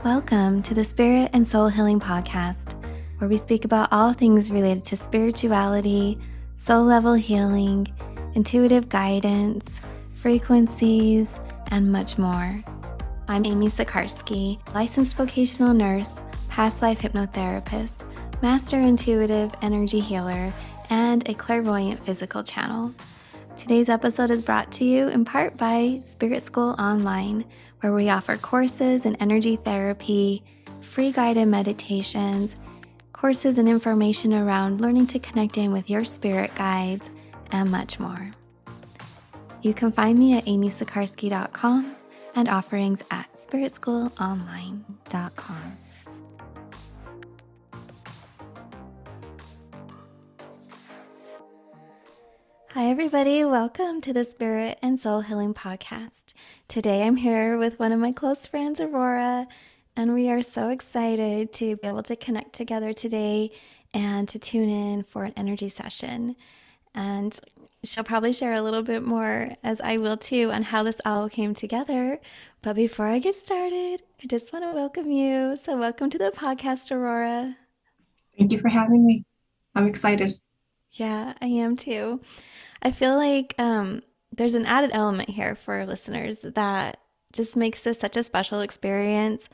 Welcome to the Spirit and Soul Healing Podcast, where we speak about all things related to spirituality, soul level healing, intuitive guidance, frequencies, and much more. I'm Amy Sikarskie, licensed vocational nurse, past life hypnotherapist, master intuitive energy healer, and a clairvoyant physical channel. Today's episode is brought to you in part by Spirit School Online, where we offer courses in energy therapy, free guided meditations, courses and information around learning to connect in with your spirit guides, and much more. You can find me at amysikarskie.com and offerings at spiritschoolonline.com. Hi everybody, welcome to the Spirit and Soul Healing Podcast. Today I'm here with one of my close friends, Aurora, and we are so excited to be able to connect together today and to tune in for an energy session. And she'll probably share a little bit more, as I will too, on how this all came together. But before I get started, I just want to welcome you. So welcome to the podcast, Aurora. Thank you for having me. I'm excited. Yeah, I am too. I feel like there's an added element here for listeners that just makes this such a special experience.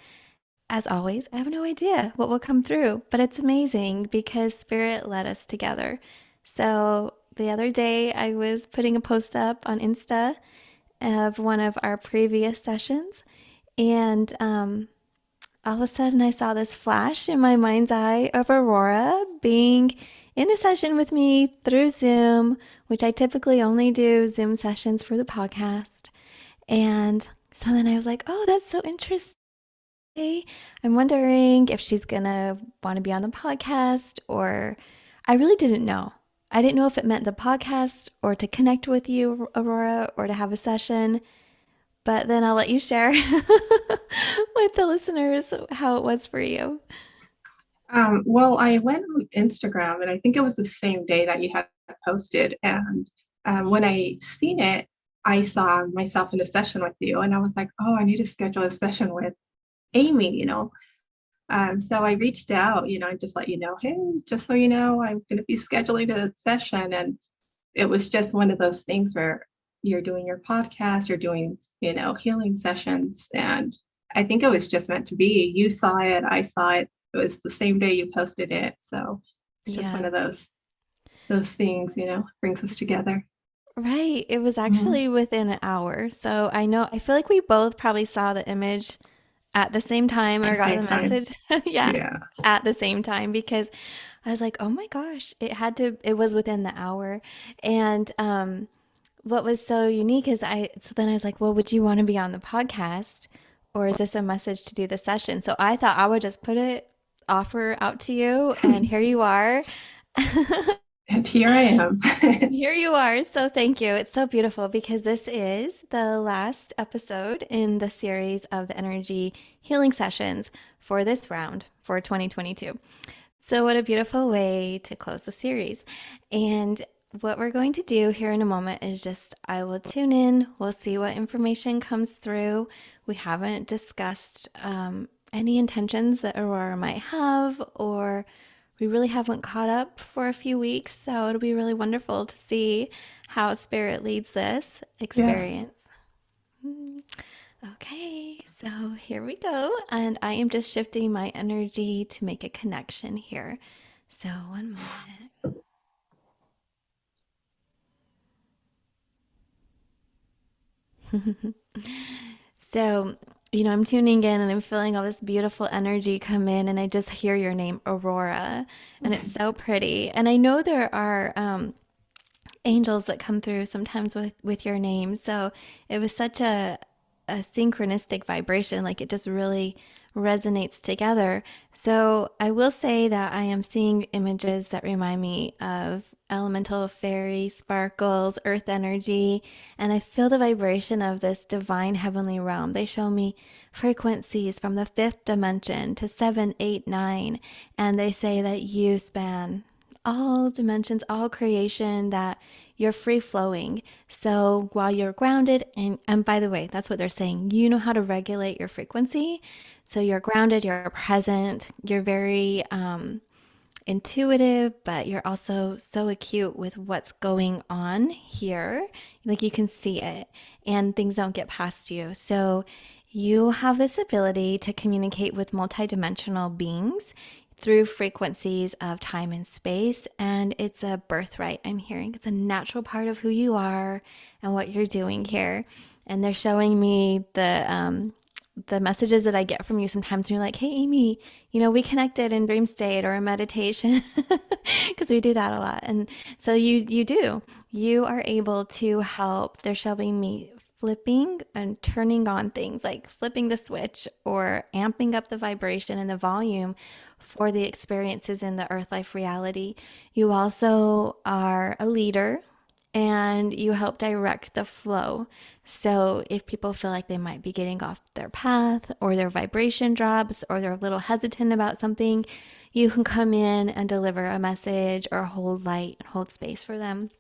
As always, I have no idea what will come through, but it's amazing because Spirit led us together. So the other day, I was putting a post up on Insta of one of our previous sessions, and all of a sudden I saw this flash in my mind's eye of Aurora being in a session with me through Zoom, which I typically only do Zoom sessions for the podcast. And so then I was like, oh, that's so interesting. I'm wondering if she's gonna want to be on the podcast, or I really didn't know. I didn't know if it meant the podcast or to connect with you, Aurora, or to have a session. But then I'll let you share with the listeners how it was for you. Well, I went on Instagram, and I think it was the same day that you had posted. And when I seen it, I saw myself in a session with you, and I was like, oh, I need to schedule a session with Amy. So I reached out, and just let you know, hey, just so you know, I'm going to be scheduling a session. And it was just one of those things where you're doing your podcast, you're doing, healing sessions. And I think it was just meant to be. You saw it, I saw it. It was the same day you posted it. So it's just one Yeah. of those things, brings us together. Right. It was Mhm. actually within an hour. So I feel like we both probably saw the image at the same time At the or got same the time. message. Yeah, Yeah. at the same time because I was like, oh my gosh, it was within the hour. And what was so unique is so then I was like, well, would you want to be on the podcast or is this a message to do the session? So I thought I would just put it offer out to you and here you are. And here I am. Here you are. So thank you. It's so beautiful because this is the last episode in the series of the energy healing sessions for this round for 2022. So, what a beautiful way to close the series. And what we're going to do here in a moment is just I will tune in, we'll see what information comes through. We haven't discussed any intentions that Aurora might have, or we really haven't caught up for a few weeks. So, it'll be really wonderful to see how Spirit leads this Yes. experience. Okay, so here we go. And I am just shifting my energy to make a connection here. So, one moment. So, I'm tuning in and I'm feeling all this beautiful energy come in, and I just hear your name, Aurora, and it's so pretty. And I know there are angels that come through sometimes with your name. So it was such a synchronistic vibration, like it just really resonates together. So I will say that I am seeing images that remind me of elemental fairy sparkles, earth energy, and I feel the vibration of this divine heavenly realm. They show me frequencies from the fifth dimension to 7, 8, 9, and they say that you span all dimensions, all creation, that you're free flowing. So while you're grounded, and by the way, that's what they're saying, you know how to regulate your frequency. So you're grounded, you're present, you're very intuitive, but you're also so acute with what's going on here. Like you can see it and things don't get past you. So you have this ability to communicate with multidimensional beings through frequencies of time and space. And it's a birthright, I'm hearing. It's a natural part of who you are and what you're doing here. And they're showing me the messages that I get from you sometimes. You're like, hey, Amy, we connected in dream state or in meditation because we do that a lot. And so you do. You are able to help. They're showing me flipping and turning on things like flipping the switch or amping up the vibration and the volume for the experiences in the earth life reality. You also are a leader and you help direct the flow. So if people feel like they might be getting off their path or their vibration drops or they're a little hesitant about something, you can come in and deliver a message or hold light and hold space for them.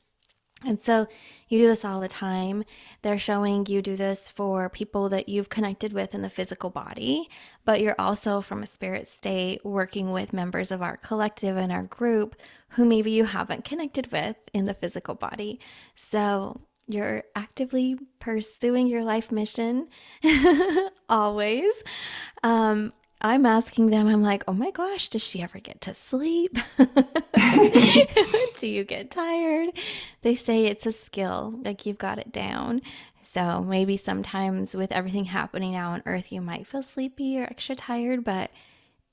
And so you do this all the time. They're showing you do this for people that you've connected with in the physical body, but you're also from a spirit state working with members of our collective and our group who maybe you haven't connected with in the physical body. So you're actively pursuing your life mission always. Um, I'm asking them, I'm like, oh my gosh, does she ever get to sleep? Do you get tired? They say it's a skill, like you've got it down. So maybe sometimes with everything happening now on Earth, you might feel sleepy or extra tired, but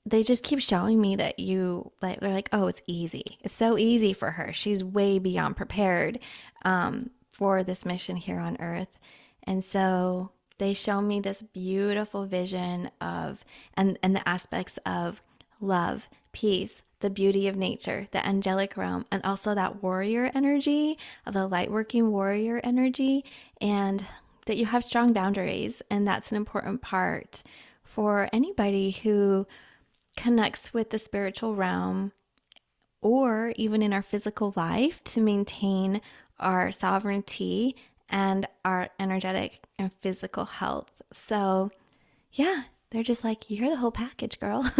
they just keep showing me that they're like, oh, it's easy. It's so easy for her. She's way beyond prepared for this mission here on Earth. And so they show me this beautiful vision of, and the aspects of love, peace, the beauty of nature, the angelic realm, and also that warrior energy, the light working warrior energy, and that you have strong boundaries. And that's an important part for anybody who connects with the spiritual realm or even in our physical life to maintain our sovereignty and our energetic and physical health. So, yeah, they're just like, you're the whole package, girl.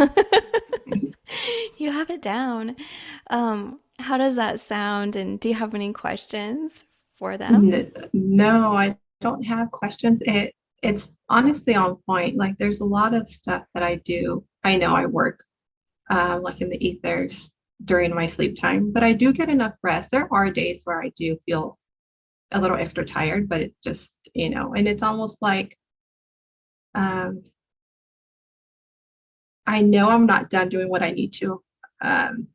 You have it down. How does that sound? And do you have any questions for them? No, I don't have questions. It's honestly on point. Like there's a lot of stuff that I do. I know I work like in the ethers during my sleep time, but I do get enough rest. There are days where I do feel a little extra tired, but it's just, and it's almost like um, I know I'm not done doing what I need to um,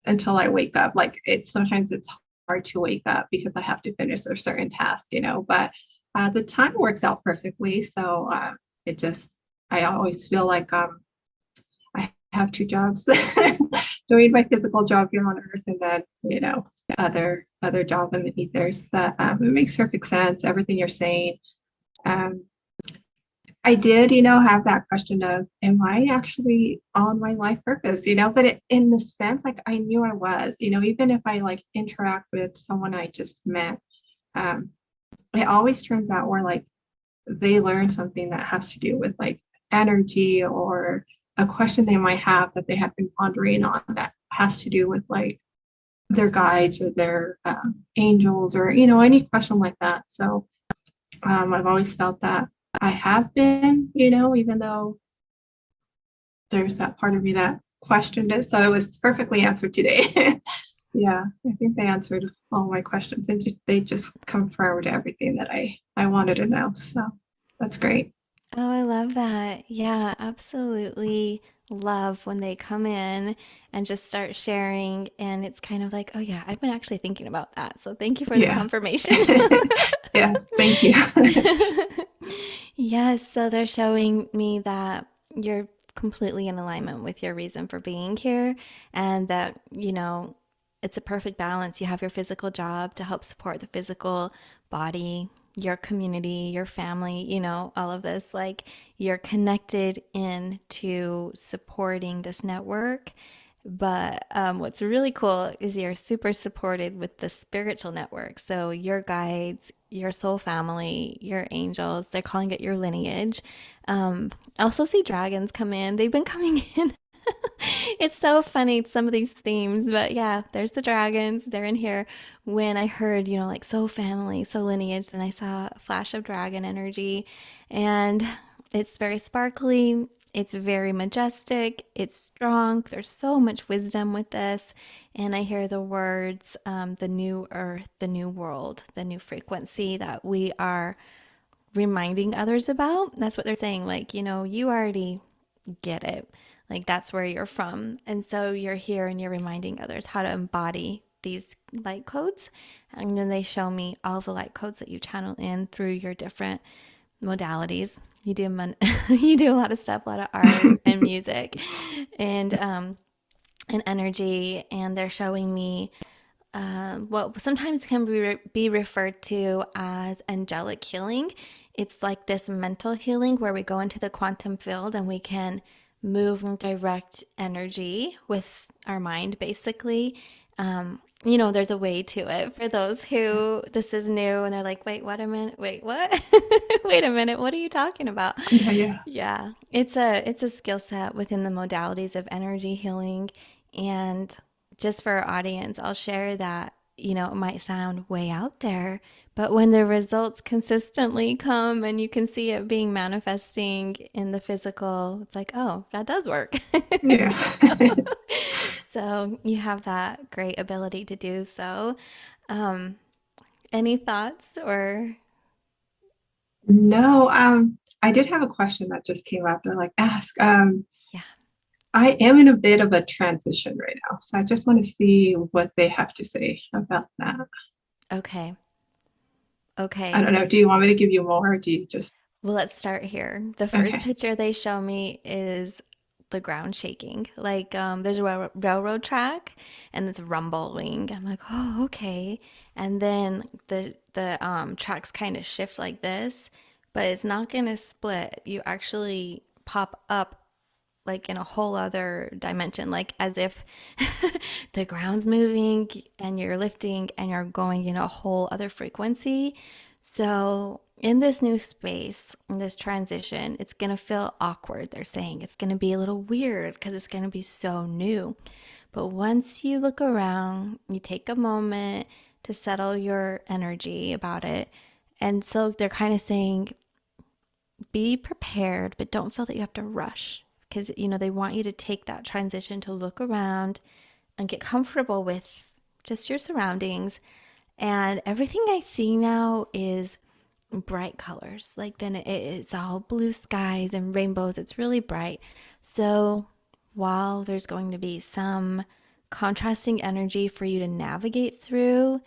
until I wake up. Like sometimes it's hard to wake up because I have to finish a certain task, but the time works out perfectly. So it just, I always feel like I have two jobs, doing my physical job here on Earth, and then other job in the ethers. But it makes perfect sense. Everything you're saying. Um, I did, have that question of, am I actually on my life purpose? But in the sense, like I knew I was, even if I like interact with someone I just met, um, it always turns out where like they learn something that has to do with like energy or a question they might have that they have been pondering on that has to do with like their guides or their angels or, any question like that. So I've always felt that I have been, even though there's that part of me that questioned it. So it was perfectly answered today. Yeah, I think they answered all my questions and they just confirmed everything that I wanted to know. So that's great. Oh, I love that. Yeah, absolutely love when they come in and just start sharing. And it's kind of like, oh, yeah, I've been actually thinking about that. So thank you for the Yeah. confirmation. Yes, thank you. Yes, so they're showing me that you're completely in alignment with your reason for being here and that, it's a perfect balance. You have your physical job to help support the physical body, your community, your family, all of this. Like you're connected in to supporting this network But what's really cool is you're super supported with the spiritual network. So your guides, your soul family, your angels, they're calling it your lineage. I also see dragons come in. They've been coming in. It's so funny, some of these themes, but yeah, there's the dragons. They're in here. When I heard, like soul family, soul lineage, then I saw a flash of dragon energy, and it's very sparkly. It's very majestic. It's strong. There's so much wisdom with this. And I hear the words, the new earth, the new world, the new frequency that we are reminding others about. That's what they're saying. Like, you already get it. Like, that's where you're from. And so you're here and you're reminding others how to embody these light codes. And then they show me all the light codes that you channel in through your different modalities. You do you do a lot of stuff, a lot of art and music, and energy. And they're showing me what sometimes can be referred to as angelic healing. It's like this mental healing where we go into the quantum field and we can move and direct energy with our mind, basically. There's a way to it for those who this is new and they're like, wait, what a minute, wait, what? Wait a minute, what are you talking about? Yeah, yeah. Yeah, it's a skill set within the modalities of energy healing. And just for our audience, I'll share that, it might sound way out there, but when the results consistently come and you can see it being manifesting in the physical, it's like, oh, that does work. Yeah. So you have that great ability to do so. Um, any thoughts or, No, I did have a question that just came up. They're like, ask. yeah, I am in a bit of a transition right now, so I just want to see what they have to say about that. okay. I Okay. don't know. Do you want me to give you more, or do you just Well, let's start here. The first okay? picture they show me is the ground shaking. Like there's a railroad track and it's rumbling. I'm like, oh, okay. And then the tracks kind of shift like this, but it's not gonna split. You actually pop up like in a whole other dimension, like as if the ground's moving and you're lifting and you're going in a whole other frequency. So, in this new space, in this transition, it's going to feel awkward. They're saying it's going to be a little weird because it's going to be so new. But once you look around, you take a moment to settle your energy about it. And so they're kind of saying, be prepared, but don't feel that you have to rush because, they want you to take that transition to look around and get comfortable with just your surroundings. And everything I see now is bright colors. Like then it's all blue skies and rainbows. It's really bright. So while there's going to be some contrasting energy for you to navigate through,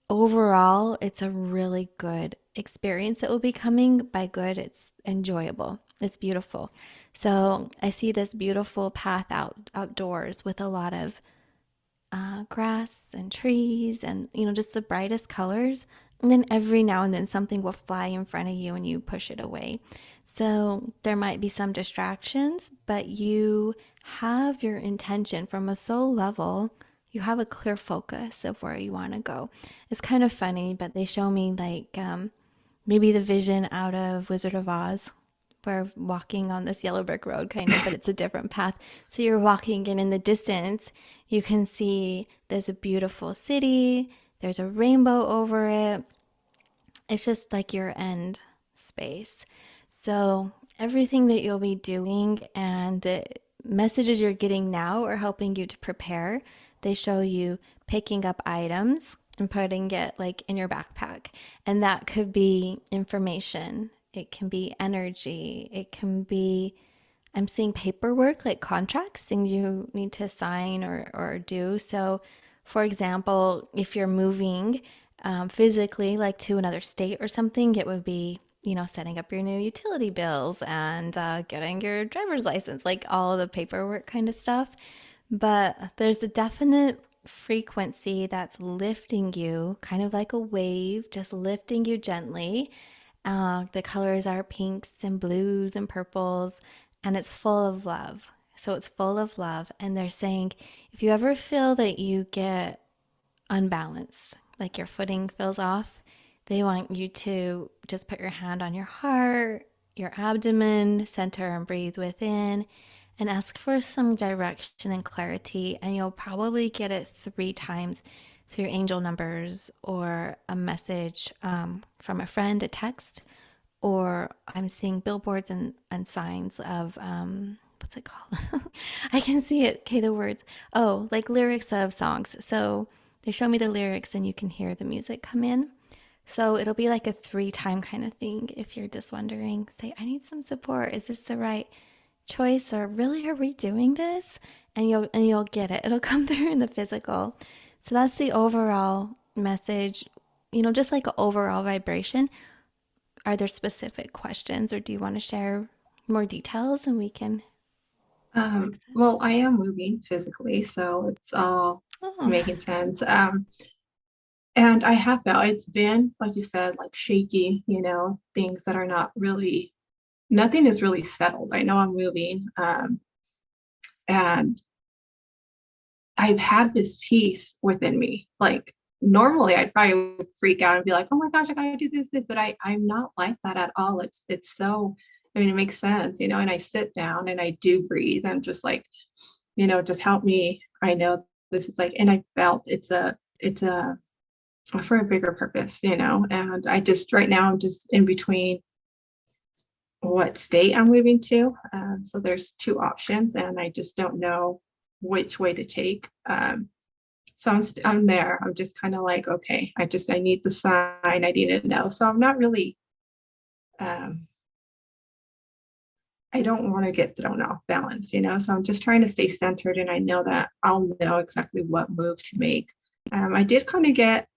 overall, it's a really good experience that will be coming. By good, it's enjoyable. It's beautiful. So I see this beautiful path outdoors with a lot of grass and trees and just the brightest colors. And then every now and then something will fly in front of you and you push it away. So there might be some distractions, but you have your intention from a soul level. You have a clear focus of where you want to go. It's kind of funny, but they show me like maybe the vision out of Wizard of Oz. We're walking on this yellow brick road, kind of, but it's a different path. So you're walking, and in the distance, you can see there's a beautiful city, there's a rainbow over it. It's just like your end space. So everything that you'll be doing and the messages you're getting now are helping you to prepare. They show you picking up items and putting it like in your backpack. And that could be information. It can be energy. It can be, I'm seeing paperwork like contracts, things you need to sign or do. So, for example, if you're moving physically, like to another state or something, it would be, setting up your new utility bills and getting your driver's license, like all of the paperwork kind of stuff. But there's a definite frequency that's lifting you, kind of like a wave, just lifting you gently. The colors are pinks and blues and purples, and it's full of love. So it's full of love. And they're saying if you ever feel that you get unbalanced, like your footing feels off, they want you to just put your hand on your heart, your abdomen, center and breathe within, and ask for some direction and clarity. And you'll probably get it 3 times through angel numbers or a message from a friend, a text, or I'm seeing billboards and signs of what's it called? I can see it. Okay, the words. Oh, like lyrics of songs. So they show me the lyrics and you can hear the music come in. So it'll be like a 3 time kind of thing. If you're just wondering, say, I need some support. Is this the right choice? Or really, are we doing this? And you'll get it. It'll come through in the physical. So that's the overall message, just like an overall vibration. Are there specific questions or do you want to share more details and we can fix it? Well, I am moving physically, so it's all Oh, making sense. And I have felt it's been, like you said, like shaky, things that are not really, nothing is really settled. I know I'm moving. And I've had this peace within me. Like normally I'd probably would freak out and be like, oh my gosh, I gotta do this, but I'm not like that at all. It's so, I mean, it makes sense, and I sit down and I do breathe and just like, just help me. I know this is like, and I felt it's a for a bigger purpose, and I just right now I'm just in between what state I'm moving to. So there's two options and I just don't know which way to take. So I'm there. I'm just kind of like, okay, I need the sign. I need to know. So I'm not really, um, I don't want to get thrown off balance, So I'm just trying to stay centered, and I know that I'll know exactly what move to make. I did kind of get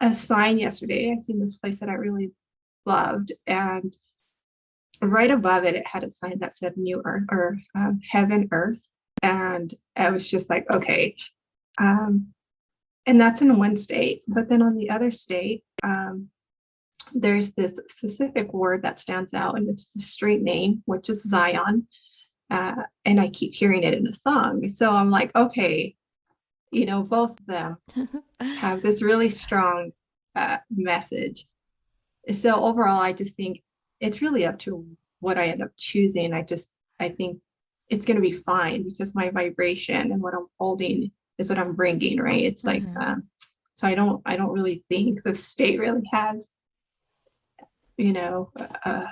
a sign yesterday. I seen this place that I really loved, and right above it, it had a sign that said New Earth or Heaven Earth, and I was just like, okay. Um, and that's in one state. But then on the other state, there's this specific word that stands out, and it's the street name, which is Zion. And I keep hearing it in a song. So I'm like, okay, both of them have this really strong message. So overall, I just think it's really up to what I end up choosing. I think it's going to be fine because my vibration and what I'm holding is what I'm bringing, right? It's like, Mhm. so I don't really think the state really has, you know, uh,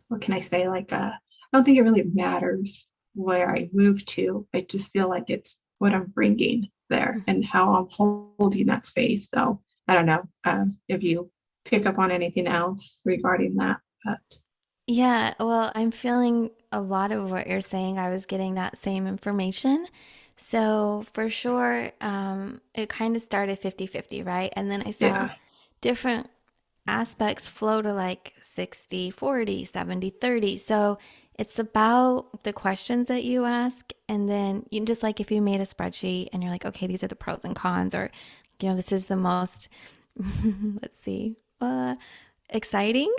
what can I say? Like, I don't think it really matters where I move to. I just feel like it's what I'm bringing there and how I'm holding that space. So I don't know if you pick up on anything else regarding that, but Yeah, well, I'm feeling a lot of what you're saying. I was getting that same information. So for sure, it kind of started 50-50, right? And then I saw yeah, different aspects flow to like 60-40, 70-30. So it's about the questions that you ask. And then you just like if you made a spreadsheet and you're like, okay, these are the pros and cons, or, this is the most, let's see, exciting.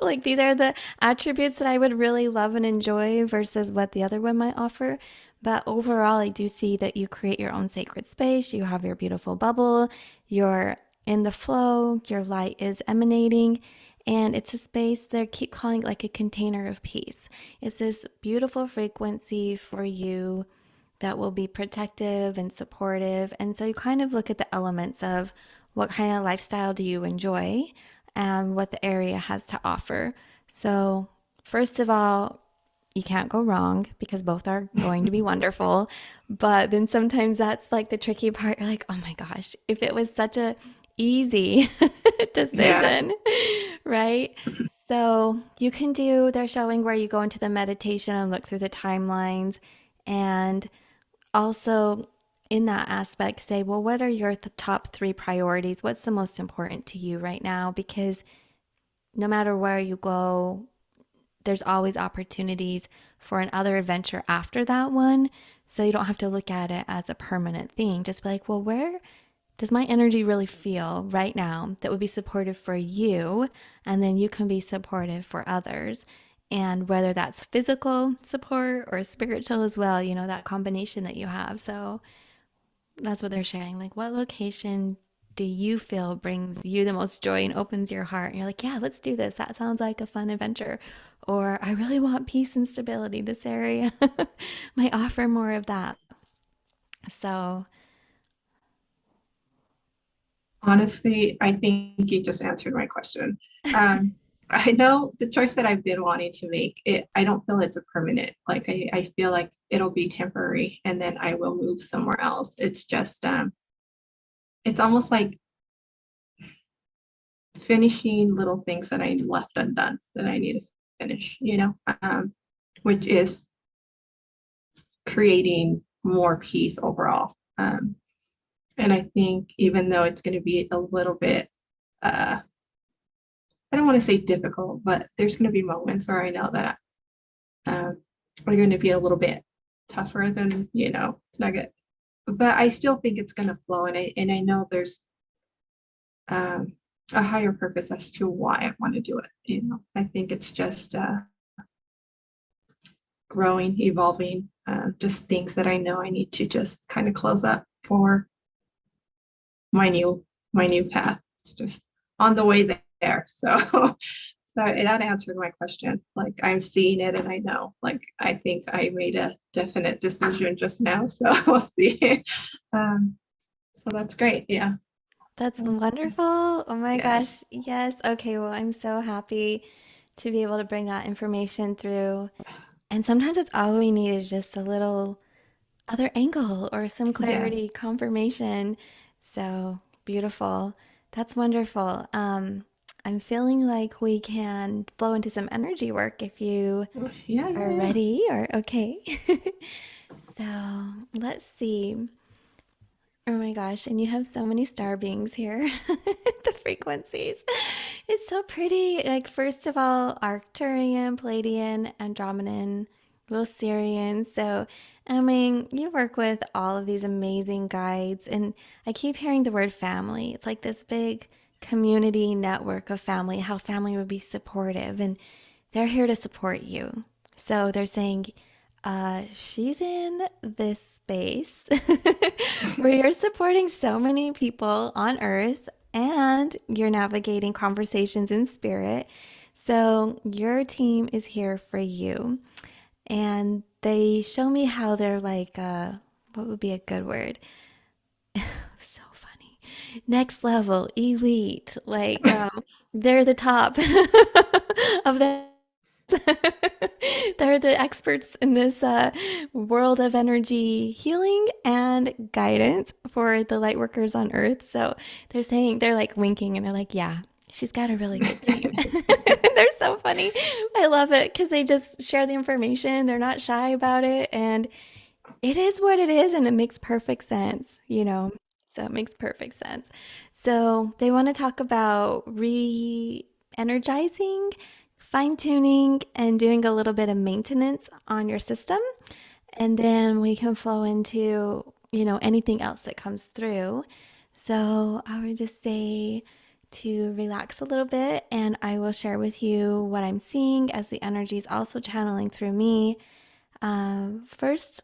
Like these are the attributes that I would really love and enjoy versus what the other one might offer. But overall, I do see that you create your own sacred space. You have your beautiful bubble. You're in the flow. Your light is emanating. And it's a space they keep calling like a container of peace. It's this beautiful frequency for you that will be protective and supportive. And so you kind of look at the elements of what kind of lifestyle do you enjoy and what the area has to offer. So, first of all, you can't go wrong because both are going to be wonderful. But then sometimes that's like the tricky part. You're like, oh my gosh, if it was such a easy yeah, decision, right? So you can do, they're showing where you go into the meditation and look through the timelines and also in that aspect say, well, what are your top 3 priorities? What's the most important to you right now? Because no matter where you go, there's always opportunities for another adventure after that one. So you don't have to look at it as a permanent thing. Just be like, well, where does my energy really feel right now that would be supportive for you? And then you can be supportive for others. And whether that's physical support or spiritual as well, that combination that you have. So that's what they're sharing. Like, what location do you feel brings you the most joy and opens your heart? And you're like, yeah, let's do this. That sounds like a fun adventure. Or I really want peace and stability. This area might offer more of that. So, Honestly, I think you just answered my question. Um, I know the choice that I've been wanting to make, I don't feel it's a permanent. Like I feel like it'll be temporary and then I will move somewhere else. It's just it's almost like finishing little things that I left undone that I need to finish, which is creating more peace overall. And I think even though it's going to be a little bit uh, I don't want to say difficult, but there's going to be moments where I know that are going to be a little bit tougher than, it's not good. But I still think it's going to flow. And I know there's um, a higher purpose as to why I want to do it. I think it's just growing, evolving, just things that I know I need to just kind of close up for my new my new path. It's just on the way there. So so that answered my question. Like I'm seeing it and I know. Like I think I made a definite decision just now. So we'll see. Um, so that's great. Yeah. that's wonderful. Oh my Yes. gosh. Yes. Okay. Well, I'm so happy to be able to bring that information through. And sometimes it's all we need is just a little other angle or some clarity, Yes. confirmation. So beautiful. That's wonderful. I'm feeling like we can flow into some energy work if you Yeah, yeah, are yeah. ready or okay. So let's see. Oh my gosh, and you have so many star beings here. The frequencies. It's so pretty. Like, first of all, Arcturian, Palladian, Andromedan, little Syrian. So, I mean, you work with all of these amazing guides, and I keep hearing the word family. It's like this big community network of family, how family would be supportive, and they're here to support you. So they're saying, she's in this space where you're supporting so many people on earth and you're navigating conversations in spirit. So your team is here for you. And they show me how they're like, what would be a good word? So funny. Next level, elite. Like, they're the top of the they're the experts in this world of energy healing and guidance for the light workers on Earth. So they're saying, they're like winking and they're like, yeah, she's got a really good team. They're so funny. I love it because they just share the information. They're not shy about it. And it is what it is. And it makes perfect sense. So it makes perfect sense. So they want to talk about re energizing, fine tuning, and doing a little bit of maintenance on your system. And then we can flow into anything else that comes through. So I would just say to relax a little bit, and I will share with you what I'm seeing as the energy is also channeling through me. First,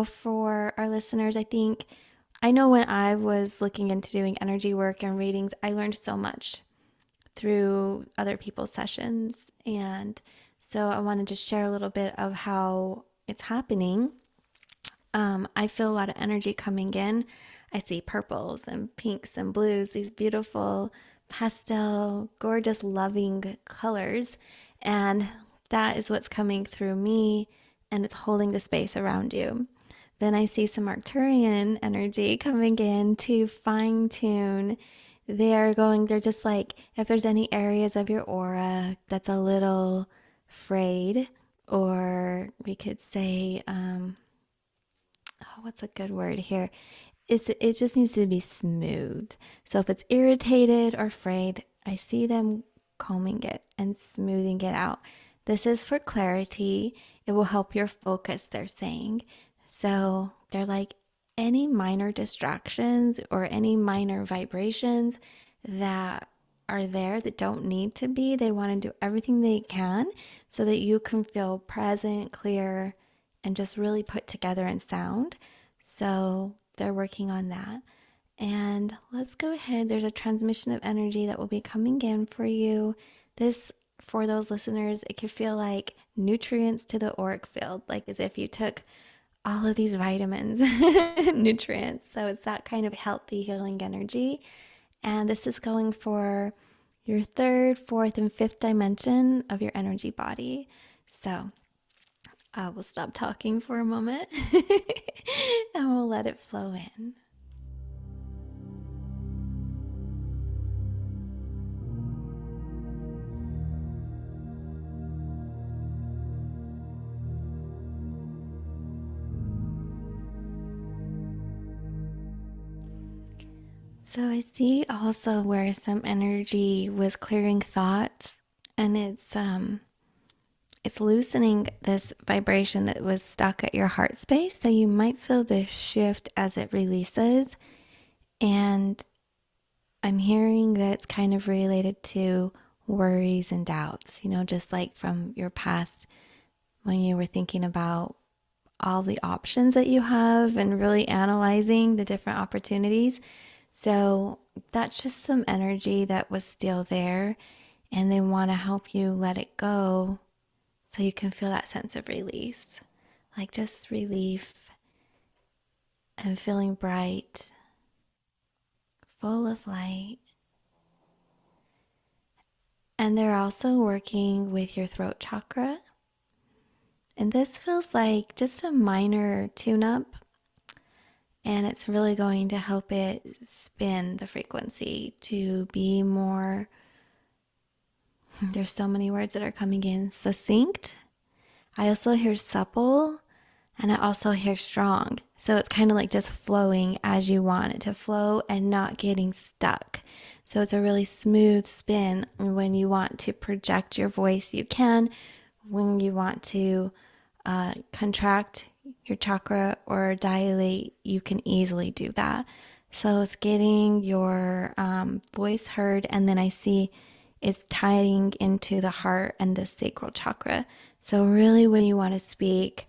for our listeners, I know when I was looking into doing energy work and readings, I learned so much through other people's sessions. And so I wanted to share a little bit of how it's happening. I feel a lot of energy coming in. I see purples and pinks and blues, these beautiful pastel, gorgeous, loving colors. And that is what's coming through me, and it's holding the space around you. Then I see some Arcturian energy coming in to fine tune. They're just like, if there's any areas of your aura that's a little frayed, or we could say, what's a good word here? It just needs to be smooth. So if it's irritated or frayed, I see them combing it and smoothing it out. This is for clarity. It will help your focus, they're saying. So they're like any minor distractions or any minor vibrations that are there that don't need to be. They want to do everything they can so that you can feel present, clear, and just really put together in sound. So they're working on that. And let's go ahead. There's a transmission of energy that will be coming in for you. This, for those listeners, it could feel like nutrients to the auric field, like as if you took all of these vitamins, nutrients. So it's that kind of healthy, healing energy. And this is going for your third, fourth, and fifth dimension of your energy body. So I will stop talking for a moment and we'll let it flow in. So I see also where some energy was clearing thoughts, and it's loosening this vibration that was stuck at your heart space. So you might feel this shift as it releases. And I'm hearing that it's kind of related to worries and doubts, just like from your past when you were thinking about all the options that you have and really analyzing the different opportunities. So that's just some energy that was still there, and they want to help you let it go so you can feel that sense of release, like just relief and feeling bright, full of light. And they're also working with your throat chakra. And this feels like just a minor tune up, and it's really going to help it spin the frequency to be more, there's so many words that are coming in, succinct. I also hear supple, and I also hear strong. So it's kind of like just flowing as you want it to flow and not getting stuck. So it's a really smooth spin. And when you want to project your voice, you can. When you want to contract your chakra or dilate, you can easily do that. So it's getting your voice heard, and then I see it's tying into the heart and the sacral chakra. So really, when you want to speak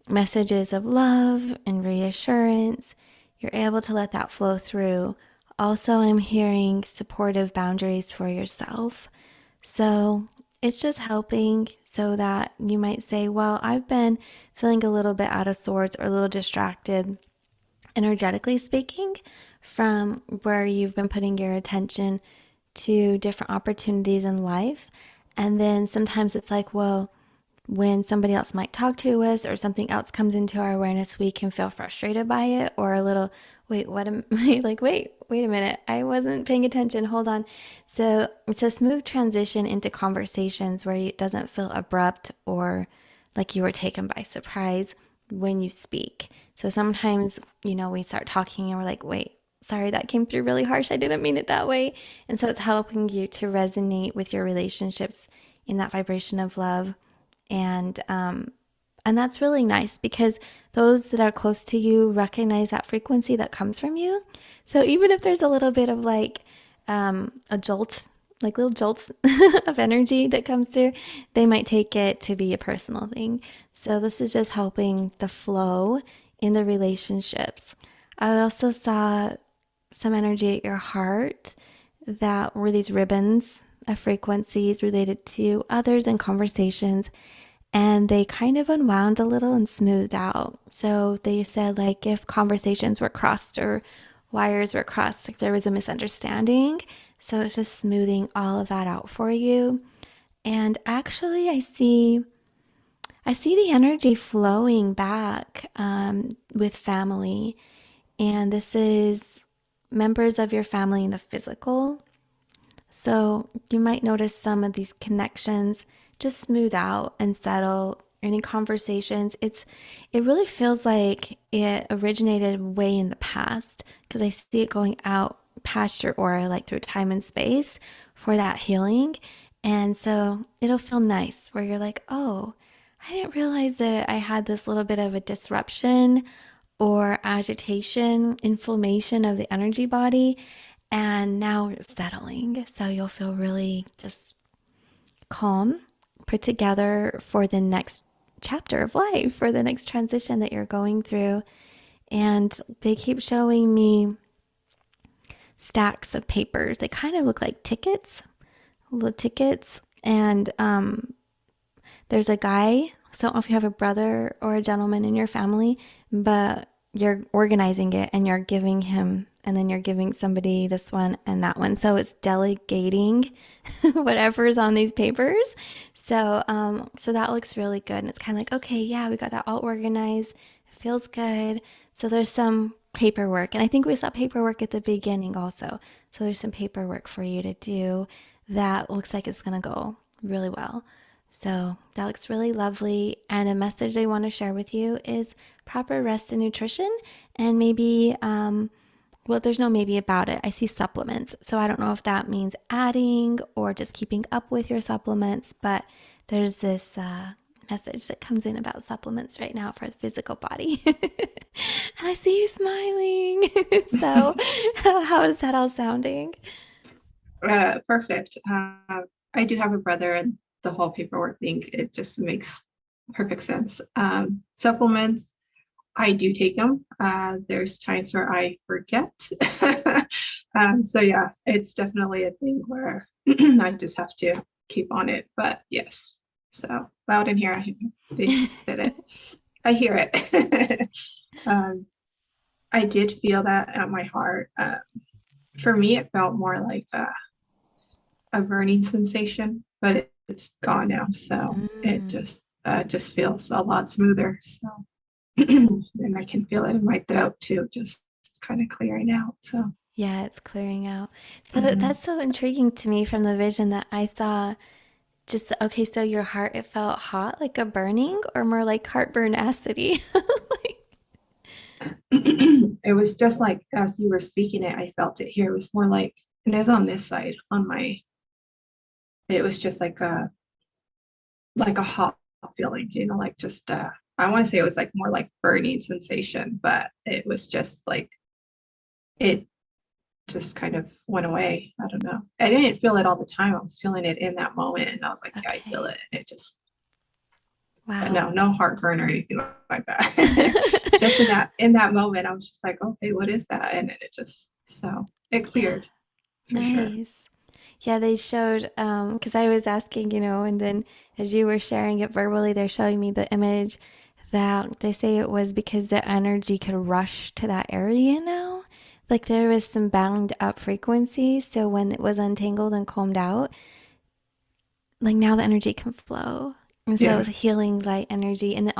messages of love and reassurance, you're able to let that flow through. Also, I'm hearing supportive boundaries for yourself. So it's just helping so that you might say, well, I've been feeling a little bit out of sorts or a little distracted, energetically speaking, from where you've been putting your attention to different opportunities in life. And then sometimes it's like, well, when somebody else might talk to us or something else comes into our awareness, we can feel frustrated by it or a little, wait, what am I like, wait a minute, I wasn't paying attention, hold on. So it's a smooth transition into conversations where it doesn't feel abrupt or like you were taken by surprise when you speak. So sometimes, we start talking and we're like, wait, sorry, that came through really harsh. I didn't mean it that way. And so it's helping you to resonate with your relationships in that vibration of love. And that's really nice because those that are close to you recognize that frequency that comes from you. So even if there's a little bit of like a jolt, like little jolts of energy that comes through, they might take it to be a personal thing. So this is just helping the flow in the relationships. I also saw some energy at your heart that were these ribbons of frequencies related to others and conversations, and they kind of unwound a little and smoothed out. So they said, like, if conversations were crossed or wires were crossed, like there was a misunderstanding. So it's just smoothing all of that out for you. And actually, I see the energy flowing back with family, and this is members of your family in the physical. So you might notice some of these connections just smooth out and settle. Any conversations, it really feels like it originated way in the past because I see it going out past your aura, like through time and space for that healing. And so it'll feel nice where you're like, oh, I didn't realize that I had this little bit of a disruption or agitation, inflammation of the energy body. And now it's settling. So you'll feel really just calm, put together for the next chapter of life, for the next transition that you're going through. And they keep showing me stacks of papers. They kind of look like tickets, little tickets. And there's a guy, so I don't know if you have a brother or a gentleman in your family, but you're organizing it and you're giving him, and then you're giving somebody this one and that one. So it's delegating whatever's on these papers. So that looks really good. And it's kind of like, okay, yeah, we got that all organized. It feels good. So there's some paperwork. And I think we saw paperwork at the beginning also. So there's some paperwork for you to do that looks like it's going to go really well. So that looks really lovely. And a message they want to share with you is proper rest and nutrition. And maybe, well, there's no maybe about it. I see supplements. So I don't know if that means adding or just keeping up with your supplements. But there's this message that comes in about supplements right now for the physical body. And I see you smiling. So, how is that all sounding? Perfect. I do have a brother, and the whole paperwork thing, it just makes perfect sense. Supplements, I do take them. There's times where I forget. So yeah, it's definitely a thing where I just have to keep on it. But yes, so loud in here, they said it. I hear it. um, I did feel that at my heart. For me, it felt more like a burning sensation, but it's gone now. So it Mm. just feels a lot smoother. So and I can feel it in my throat too, just kind of clearing out. So Yeah, it's clearing out. So mhm. that's so intriguing to me from the vision that I saw. Just okay, so your heart it felt hot like a burning or more like heartburn acity. Like, It was just like as you were speaking it, I felt it here. It was more like, and it was on this side, on my, it was just like a hot feeling, like just I want to say it was like more like burning sensation, but it was just like it just kind of went away. I don't know. I didn't feel it all the time. I was feeling it in that moment, and I was like, yeah, I feel okay. it. It just Wow. no heartburn or anything like that. Just in that moment, I was just like, okay, what is that? And it just so it Yeah. cleared for sure. Nice. Yeah, they showed because I was asking, and then as you were sharing it verbally, they're showing me the image that they say it was because the energy could rush to that area now. Like there was some bound up frequency, so when it was untangled and combed out, like now the energy can flow. And so it Yeah. was a healing light energy. And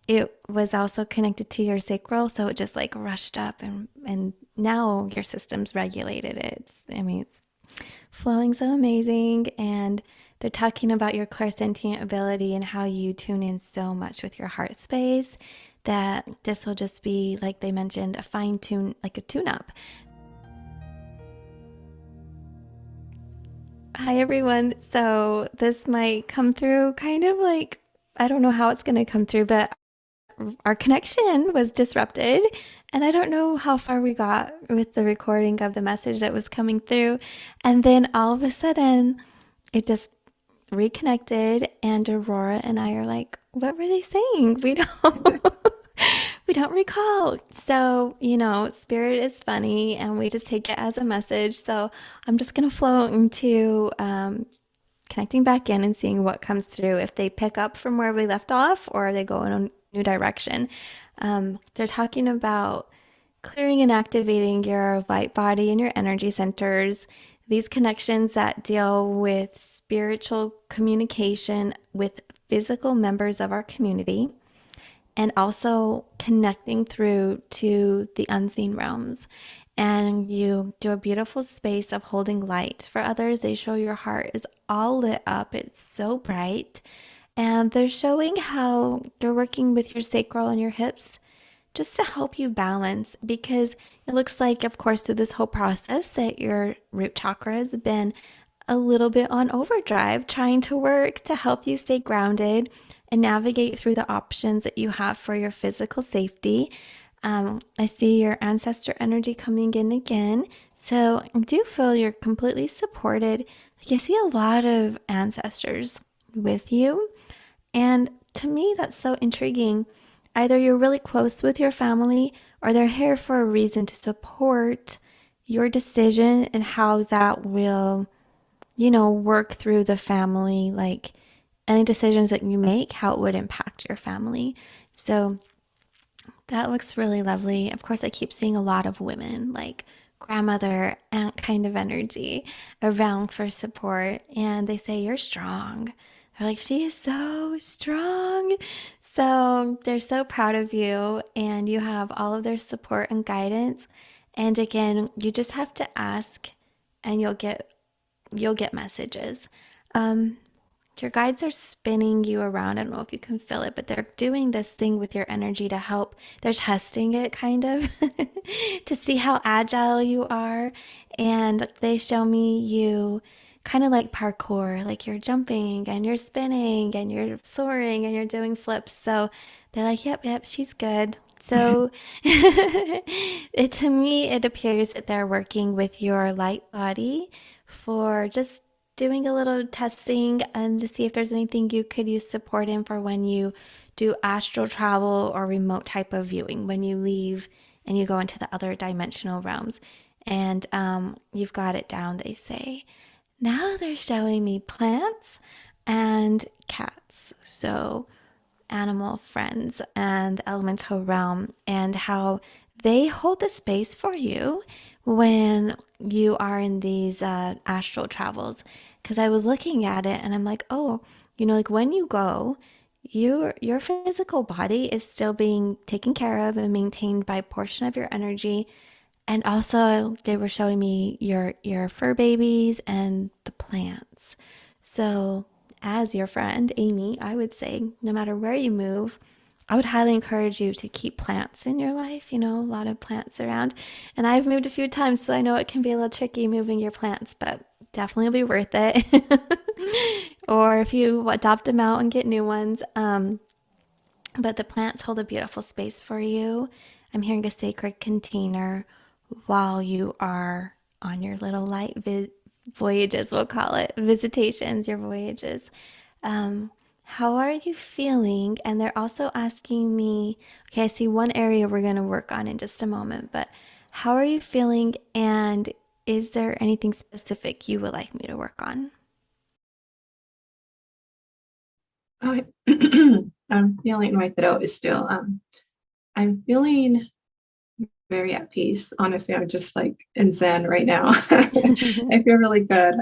it was also connected to your sacral. So it just like rushed up and now your system's regulated. It's flowing so amazing. And they're talking about your clairsentient ability and how you tune in so much with your heart space that this will just be, like they mentioned, a fine tune, like a tune up. Hi, everyone. So this might come through kind of like, I don't know how it's going to come through, but our connection was disrupted. And I don't know how far we got with the recording of the message that was coming through. And then all of a sudden, it just reconnected. And Aurora and I are like, what were they saying? We don't. We don't recall. So, spirit is funny and we just take it as a message. So, I'm just going to flow into connecting back in and seeing what comes through. If they pick up from where we left off or they go in a new direction. They're talking about clearing and activating your light body and your energy centers, these connections that deal with spiritual communication with physical members of our community and also connecting through to the unseen realms. And you do a beautiful space of holding light for others. They show your heart is all lit up, it's so bright. And they're showing how you're working with your sacral and your hips just to help you balance because it looks like, of course, through this whole process that your root chakra has been a little bit on overdrive, trying to work to help you stay grounded and navigate through the options that you have for your physical safety. I see your ancestor energy coming in again. So I do feel you're completely supported. Like I see a lot of ancestors with you. And to me, that's so intriguing. Either you're really close with your family or they're here for a reason to support your decision and how that will, work through the family. Like any decisions that you make, how it would impact your family. So that looks really lovely. Of course, I keep seeing a lot of women, like grandmother, aunt kind of energy around for support. And they say, You're strong. They're like, She is so strong. So they're so proud of you, and you have all of their support and guidance. And again, you just have to ask, and you'll get messages. Um, your guides are spinning you around. I don't know if you can feel it, but they're doing this thing with your energy to help. They're testing it kind of to see how agile you are. And they show me you kind of like parkour, like you're jumping and you're spinning and you're soaring and you're doing flips. So they're like, yep, yep, she's good. So to me, it appears that they're working with your light body for just doing a little testing and to see if there's anything you could use support in for when you do astral travel or remote type of viewing, when you leave and you go into the other dimensional realms. And you've got it down, they say. Now they're showing me plants and cats. So animal friends and elemental realm, and how they hold the space for you when you are in these astral travels. Because I was looking at it and I'm like, oh, like when you go, your physical body is still being taken care of and maintained by a portion of your energy. And also they were showing me your fur babies and the plants. So as your friend Amy, I would say no matter where you move, I would highly encourage you to keep plants in your life, a lot of plants around. And I've moved a few times, so I know it can be a little tricky moving your plants, but definitely will be worth it. Or if you adopt them out and get new ones. But the plants hold a beautiful space for you. I'm hearing a sacred container while you are on your little light voyages, we'll call it visitations, your voyages. How are you feeling? And they're also asking me, okay, I see one area we're going to work on in just a moment, but how are you feeling? And is there anything specific you would like me to work on? I, I'm feeling my throat is still, I'm feeling very at peace. Honestly, I'm just like in Zen right now. I feel really good.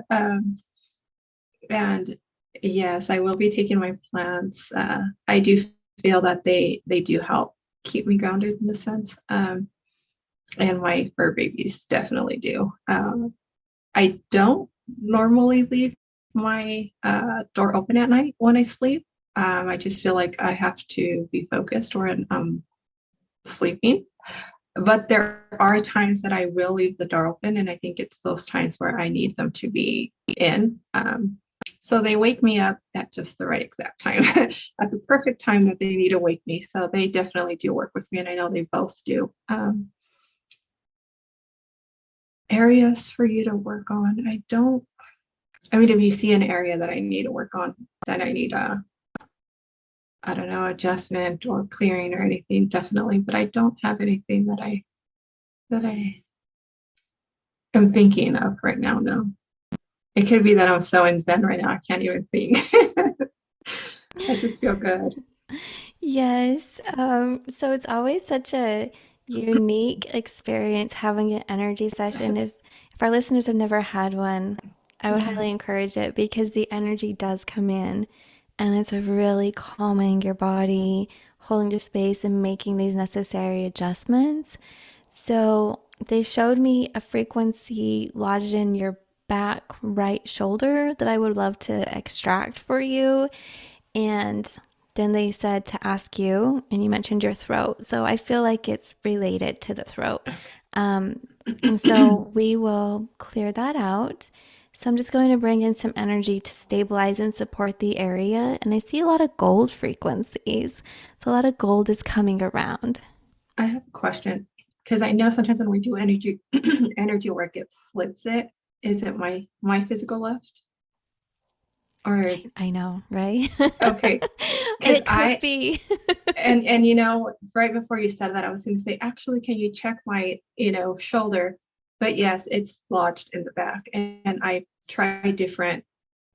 And yes, I will be taking my plants. I do feel that they do help keep me grounded in a sense. And my fur babies definitely do. I don't normally leave my door open at night when I sleep. I just feel like I have to be focused when I'm sleeping. But there are times that I will leave the door open, and I think it's those times where I need them to be in. So they wake me up at just the right exact time, at the perfect time that they need to wake me. So they definitely do work with me, and I know they both do. Areas for you to work on. I mean, if you see an area that I need to work on, that I need I don't know, adjustment or clearing or anything, definitely. But I don't have anything that I am thinking of right now. No, it could be that I'm so in Zen right now, I can't even think. I just feel good. Yes. So it's always such a unique experience having an energy session. If our listeners have never had one, I would Yeah. highly encourage it because the energy does come in and it's really calming your body, holding the space and making these necessary adjustments. So they showed me a frequency lodged in your back right shoulder that I would love to extract for you. And then they said to ask you, and you mentioned your throat. So I feel like it's related to the throat. Um, and so we will clear that out. So I'm just going to bring in some energy to stabilize and support the area. And I see a lot of gold frequencies. So a lot of gold is coming around. I have a question because I know sometimes when we do energy energy work, it flips it. Is it my physical left or I know, right? okay? Because It could I be. and right before you said that, I was going to say, actually, can you check my shoulder? But yes, it's lodged in the back, and I tried different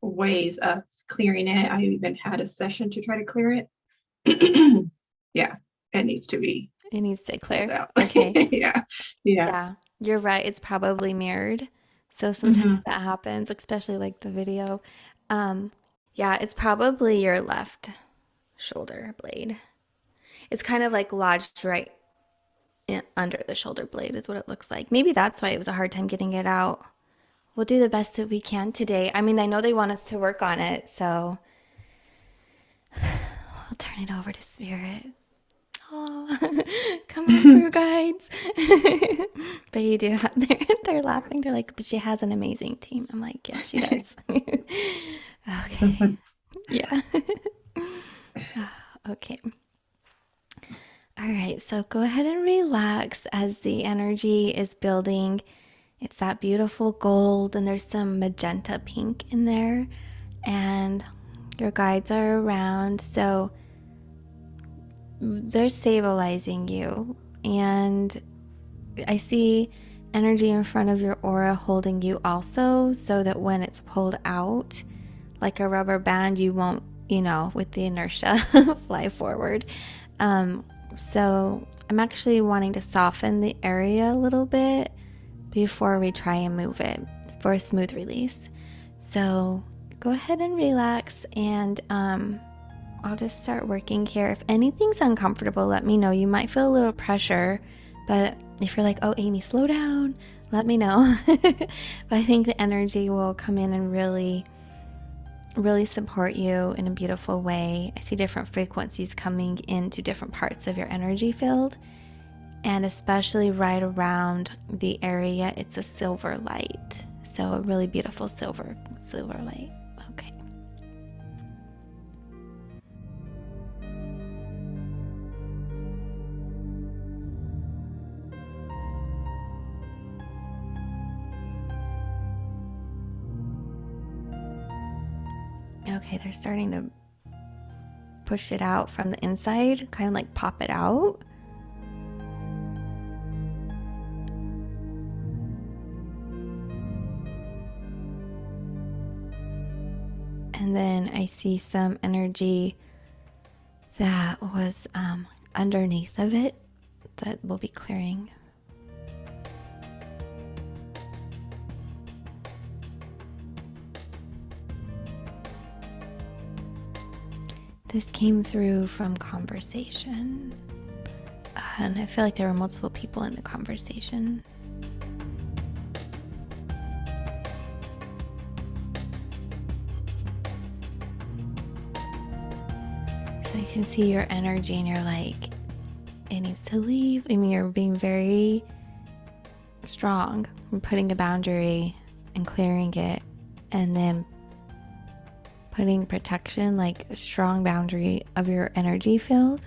ways of clearing it. I even had a session to try to clear it. Yeah, it needs to be It needs to pulled clear. out. Okay. Yeah, yeah. Yeah, you're right. It's probably mirrored. So sometimes Hmm. that happens, especially like the video. Um, yeah, it's probably your left shoulder blade. It's kind of like lodged right under the shoulder blade, is what it looks like. Maybe that's why it was a hard time getting it out. We'll do the best that we can today. I mean, I know they want us to work on it, so I'll turn it over to Spirit. Oh, come on through, guides. But you do have, they're laughing. They're like, but she has an amazing team. I'm like, yes, she does. So Okay. fun. Yeah. Okay. All right. So go ahead and relax as the energy is building. It's that beautiful gold, and there's some magenta pink in there. And your guides are around. So they're stabilizing you. And I see energy in front of your aura holding you also, so that when it's pulled out like a rubber band, you won't, with the inertia, fly forward. Um, so I'm actually wanting to soften the area a little bit before we try and move it for a smooth release. So go ahead and relax, and I'll just start working here. If anything's uncomfortable, let me know. You might feel a little pressure, but if you're like, oh, Amy, slow down, let me know. But I think the energy will come in and really, really support you in a beautiful way. I see different frequencies coming into different parts of your energy field, and especially right around the area, it's a silver light. So a really beautiful silver light. Okay. Okay, they're starting to push it out from the inside, kind of like pop it out. And then I see some energy that was underneath of it that will be clearing. This came through from conversation. And I feel like there were multiple people in the conversation. So you can see your energy and you're like, it needs to leave. I mean, you're being very strong and putting a boundary and clearing it, and then putting protection, like a strong boundary of your energy field.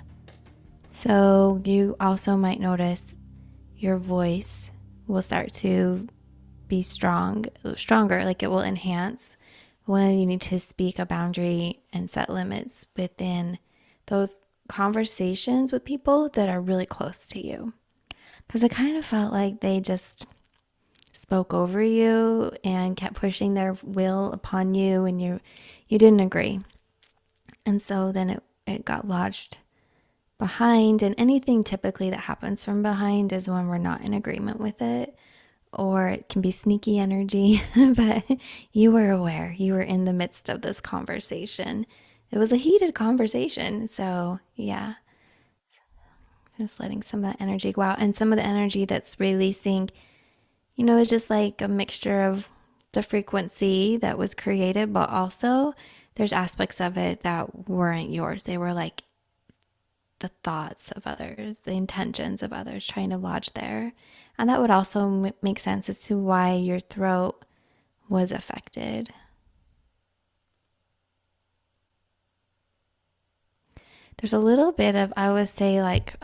So you also might notice your voice will start to be stronger, like it will enhance when you need to speak a boundary and set limits within those conversations with people that are really close to you. Because I kind of felt like they just spoke over you and kept pushing their will upon you, and you didn't agree. And so then it got lodged behind, and anything typically that happens from behind is when we're not in agreement with it, or it can be sneaky energy. But you were aware, you were in the midst of this conversation. It was a heated conversation. So yeah, just letting some of that energy go out, and some of the energy that's releasing, is just like a mixture of the frequency that was created, but also there's aspects of it that weren't yours. They were like the thoughts of others, the intentions of others trying to lodge there. And that would also make sense as to why your throat was affected. There's a little bit of, I would say, like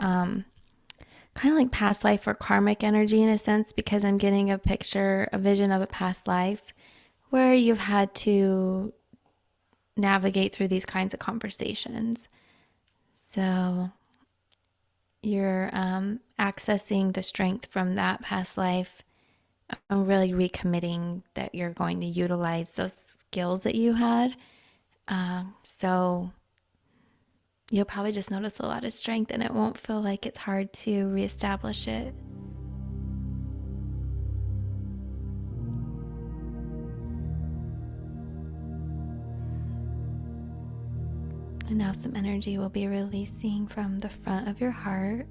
kind of like past life or karmic energy in a sense, because I'm getting a picture, a vision of a past life where you've had to navigate through these kinds of conversations. So you're accessing the strength from that past life. I'm really recommitting that you're going to utilize those skills that you had. So you'll probably just notice a lot of strength and it won't feel like it's hard to reestablish it. And now some energy will be releasing from the front of your heart.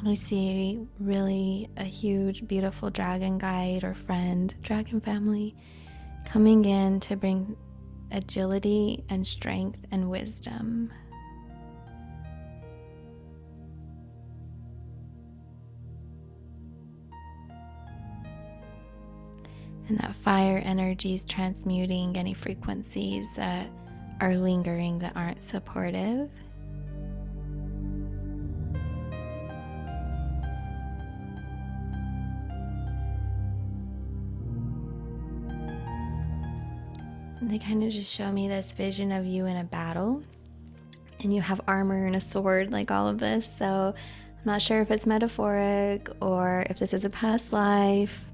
I see really a huge, beautiful dragon guide or friend, dragon family, coming in to bring agility and strength and wisdom. And that fire energy is transmuting any frequencies that are lingering that aren't supportive. And they kind of just show me this vision of you in a battle. And you have armor and a sword, like all of this. So I'm not sure if it's metaphoric or if this is a past life,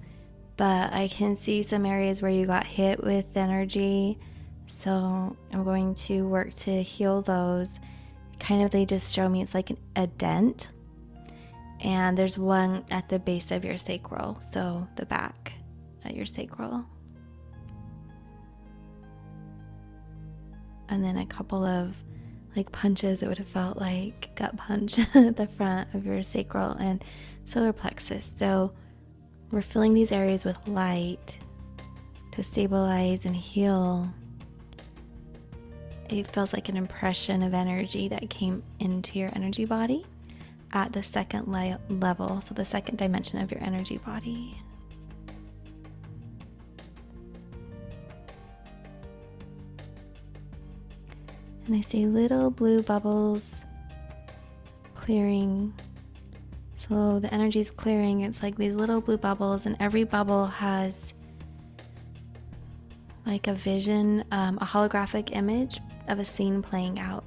but I can see some areas where you got hit with energy. So I'm going to work to heal those. Kind of, they just show me it's like a dent. And there's one at the base of your sacral, so the back at your sacral. And then a couple of like punches, it would have felt like gut punch at the front of your sacral and solar plexus. So we're filling these areas with light to stabilize and heal. It feels like an impression of energy that came into your energy body at the second level, so the second dimension of your energy body. And I see little blue bubbles clearing. So the energy is clearing. It's like these little blue bubbles, and every bubble has like a vision, a holographic image of a scene playing out.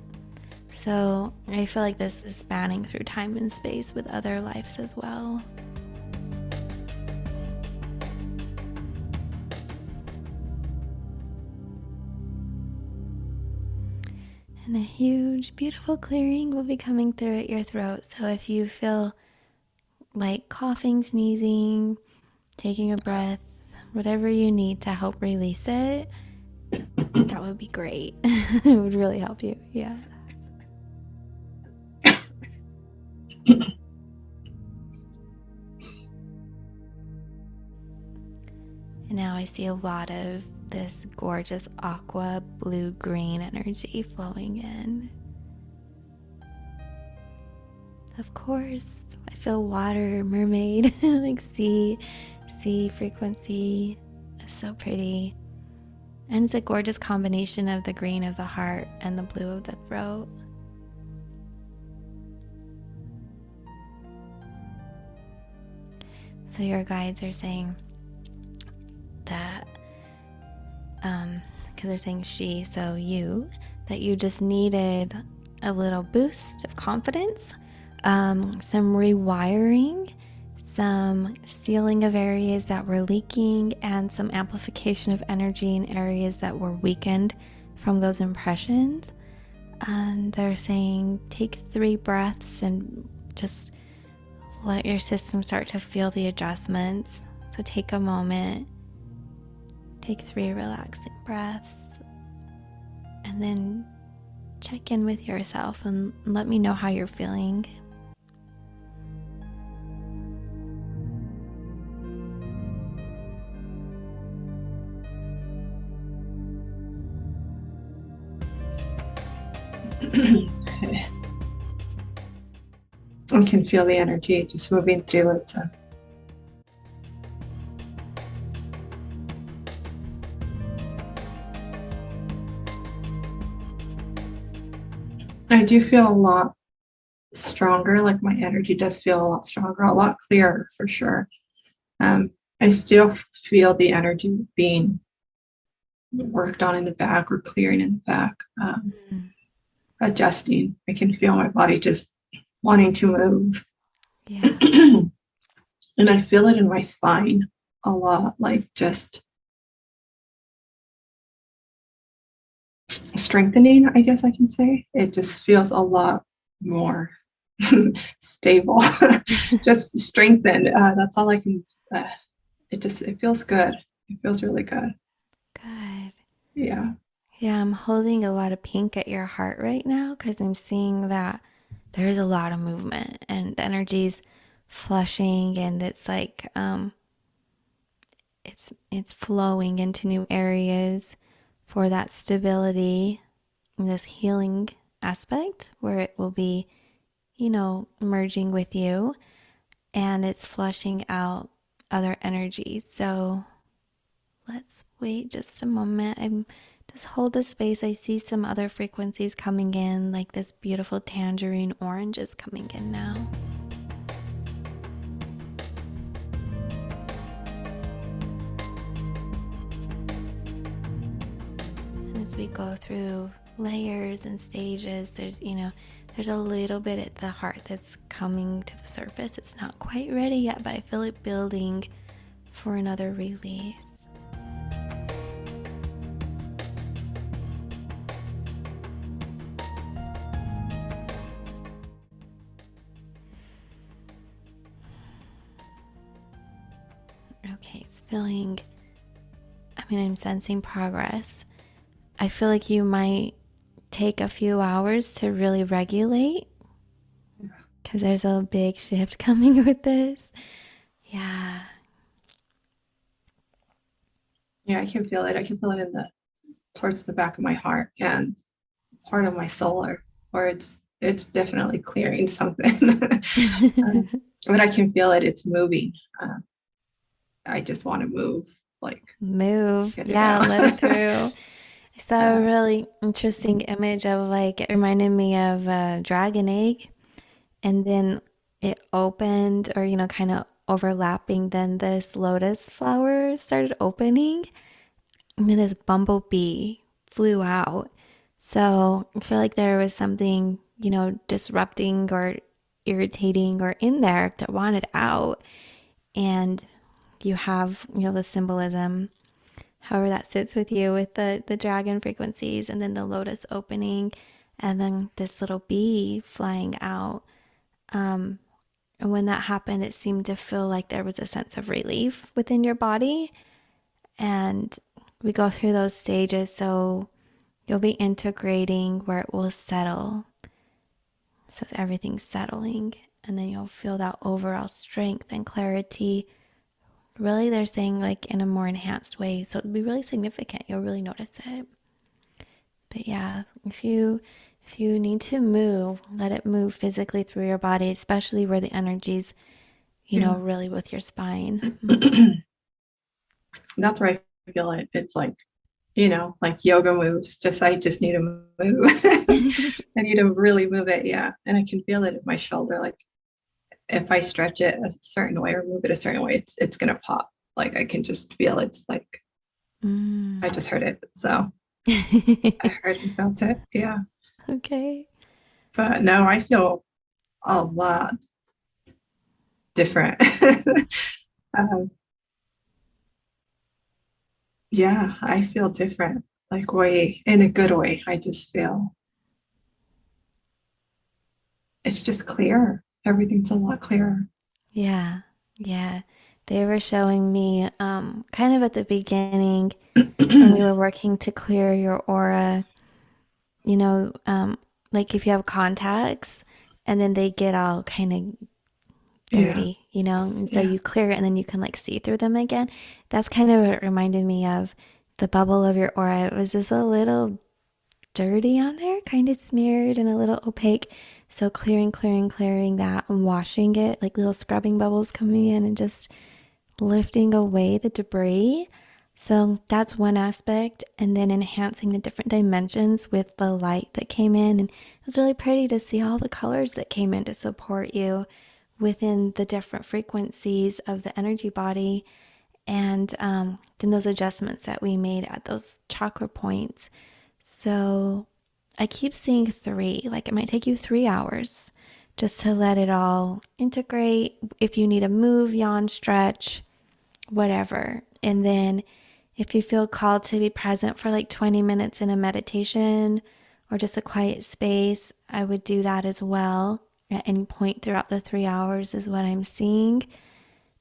So I feel like this is spanning through time and space with other lives as well. And a huge, beautiful clearing will be coming through at your throat. So if you feel like coughing, sneezing, taking a breath, whatever you need to help release it, that would be great. It would really help you. Yeah. And now I see a lot of this gorgeous aqua blue green energy flowing in. Of course, I feel water, mermaid, like sea frequency. It's so pretty. And it's a gorgeous combination of the green of the heart and the blue of the throat. So your guides are saying that, because they're saying she, so you, that you just needed a little boost of confidence, some rewiring, some sealing of areas that were leaking, and some amplification of energy in areas that were weakened from those impressions. And they're saying take 3 breaths and just let your system start to feel the adjustments. So take a moment, take 3 relaxing breaths, and then check in with yourself and let me know how you're feeling. I can feel the energy just moving through it. So. I do feel a lot stronger. Like my energy does feel a lot stronger, a lot clearer for sure. I still feel the energy being worked on in the back or clearing in the back, Mm. adjusting. I can feel my body just wanting to move. Yeah. And I feel it in my spine a lot, like just strengthening, I guess I can say. It just feels a lot more stable, just strengthened. That's all I can. It feels good. It feels really good. Good. Yeah. Yeah, I'm holding a lot of pink at your heart right now because I'm seeing that there's a lot of movement and the energy's flushing and it's like it's flowing into new areas for that stability and this healing aspect where it will be, merging with you and it's flushing out other energies. So let's wait just a moment. I'm just hold the space. I see some other frequencies coming in, like this beautiful tangerine orange is coming in now. And as we go through layers and stages, there's a little bit at the heart that's coming to the surface. It's not quite ready yet, but I feel it building for another release. Okay, it's feeling, I'm sensing progress. I feel like you might take a few hours to really regulate because there's a big shift coming with this. Yeah. Yeah, I can feel it. I can feel it in the towards the back of my heart and part of my solar, where it's definitely clearing something. But I can feel it. It's moving. I just want to move, like Move. get it Yeah, out. let it through. I saw a uh, really interesting image of like, it reminded me of a dragon egg, and then it opened or, kind of overlapping. Then this lotus flower started opening, and then this bumblebee flew out. So I feel like there was something, disrupting or irritating or in there that wanted out. And you have, the symbolism, however that sits with you with the dragon frequencies and then the lotus opening and then this little bee flying out. Um, and when that happened, it seemed to feel like there was a sense of relief within your body. And we go through those stages. So you'll be integrating where it will settle. So everything's settling. And then you'll feel that overall strength and clarity. Really, they're saying like in a more enhanced way. So it'll be really significant. You'll really notice it. But yeah, if you need to move, let it move physically through your body, especially where the energy's, yeah. really with your spine. That's where I feel it. It's like, like yoga moves. I just need to move. I need to really move it. Yeah. And I can feel it in my shoulder. Like if I stretch it a certain way or move it a certain way, it's gonna pop. Like I can just feel it's like I Mm. just heard it. So I heard and felt it. Yeah. Okay. But no, I feel a lot different. um, yeah, I feel different, like way in a good way. I just feel it's just clearer. Everything's a lot clearer. Yeah. Yeah. They were showing me kind of at the beginning when we were working to clear your aura, you know, um, like if you have contacts and then they get all kind of Yeah, dirty, and so yeah, you clear it and then you can like see through them again. That's kind of what it reminded me of the bubble of your aura. It was just a little dirty on there, kind of smeared and a little opaque. So clearing, clearing, clearing that and washing it, like little scrubbing bubbles coming in and just lifting away the debris. So that's one aspect. And then enhancing the different dimensions with the light that came in. And it was really pretty to see all the colors that came in to support you within the different frequencies of the energy body. And then those adjustments that we made at those chakra points. So I keep seeing 3. Like it might take you 3 hours just to let it all integrate. If you need to move, yawn, stretch, whatever. And then if you feel called to be present for like 20 minutes in a meditation or just a quiet space, I would do that as well at any point throughout the 3 hours, is what I'm seeing.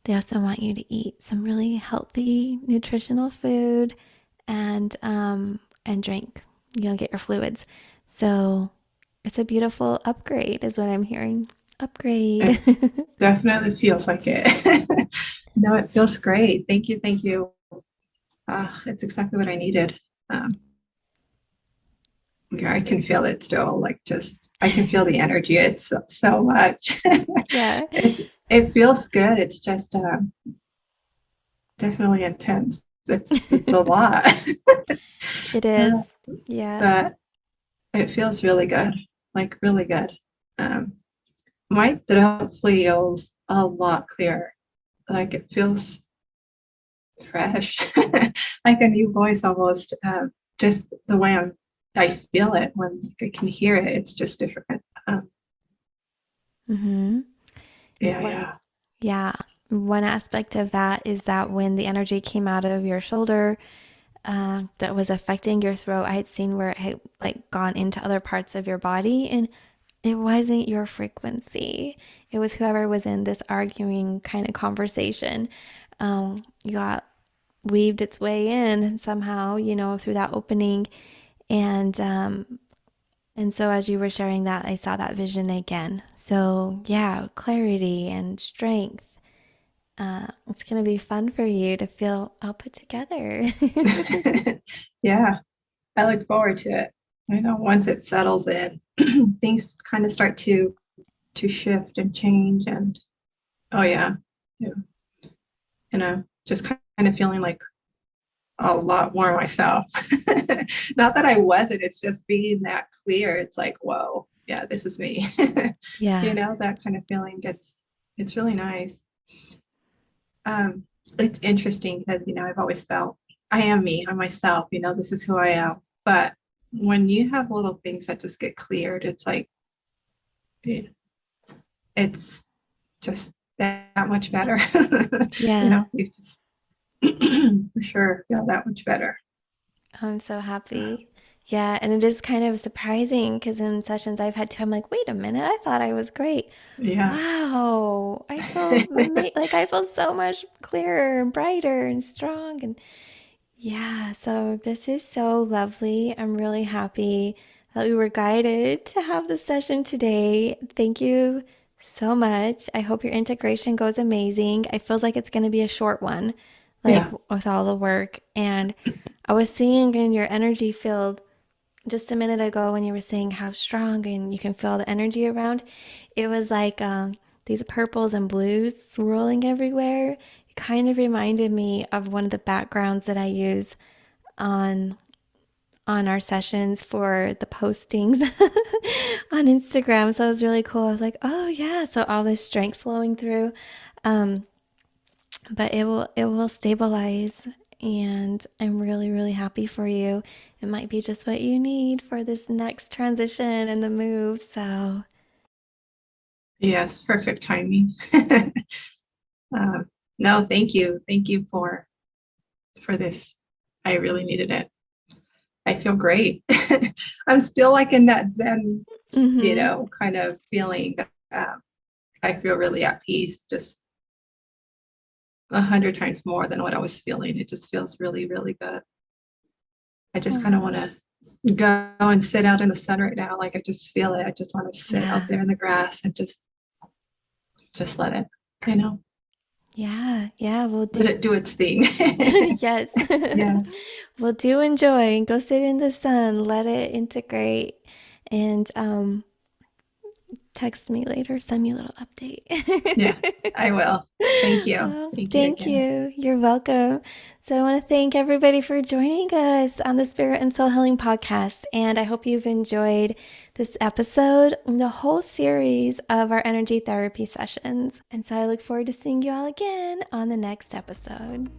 They also want you to eat some really healthy, nutritional food and drink. Get your fluids. So it's a beautiful upgrade, is what I'm hearing. Upgrade. It definitely feels like it. No, it feels great. Thank you. Thank you. It's exactly what I needed. Um, yeah, I can feel it still. Like just, I can feel the energy. It's so much. Yeah, It feels good. It's just definitely intense. It's a lot, it is. uh, Yeah. but it feels really good. Like really good. Um, my throat feels a lot clearer. Like it feels fresh, like a new voice almost. Just the way I feel it when I can hear it, it's just different. Um, Mm-hmm. yeah, What? yeah, Yeah. One aspect of that is that when the energy came out of your shoulder, that was affecting your throat, I had seen where it had like gone into other parts of your body, and it wasn't your frequency. It was whoever was in this arguing kind of conversation. You got weaved its way in somehow, through that opening, and so as you were sharing that, I saw that vision again. So yeah, clarity and strength. It's gonna be fun for you to feel all put together. yeah. I look forward to it. I know once it settles in, things kind of start to shift and change, and oh yeah, yeah, just kind of feeling like a lot more myself. Not that I wasn't, it's just being that clear. It's like, whoa, yeah, this is me. Yeah. That kind of feeling it's really nice. Um, it's interesting because, I've always felt I am me, I'm myself, this is who I am. But when you have little things that just get cleared, it's like, it- it's just that much better. Yeah. You just for sure feel that much better. I'm so Uh, happy. Yeah, and it is kind of surprising because in sessions I've had too, I'm like, wait a minute, I thought I was great. yeah. Wow, like I feel so much clearer and brighter and strong, and yeah, so this is so lovely. I'm really happy that we were guided to have this session today. Thank you so much. I hope your integration goes amazing. It feels like it's going to be a short one, like Yeah. with all the work. And I was seeing in your energy field just a minute ago when you were saying how strong and you can feel the energy around. It was like these purples and blues swirling everywhere. It kind of reminded me of one of the backgrounds that I use on on our sessions for the postings on Instagram. So it was really cool. I was like, oh yeah, so all this strength flowing through. Um, but it will stabilize, and I'm really, really happy for you. It might be just what you need for this next transition and the move. So Yes, perfect timing. uh, no, thank you. Thank you for this. I really needed it. I feel great. I'm still like in that Zen, mm-hmm. kind of feeling. uh, I feel really at peace, just 100 times more than what I was feeling. It just feels really, really good. I just kind of want Oh, to go and sit out in the sun right now. Like I just feel it. I just want to sit out yeah. there in the grass and just let it, you know, Yeah, yeah, we'll let do. it do its thing. Yes. Yes. Well, do enjoy and go sit in the sun, let it integrate, and text me later, send me a little update. Yeah, I will. Thank you. Oh, Thank you thank again. you. You're welcome. So, I want to thank everybody for joining us on the Spirit and Soul Healing Podcast. And I hope you've enjoyed this episode and the whole series of our energy therapy sessions. And so, I look forward to seeing you all again on the next episode.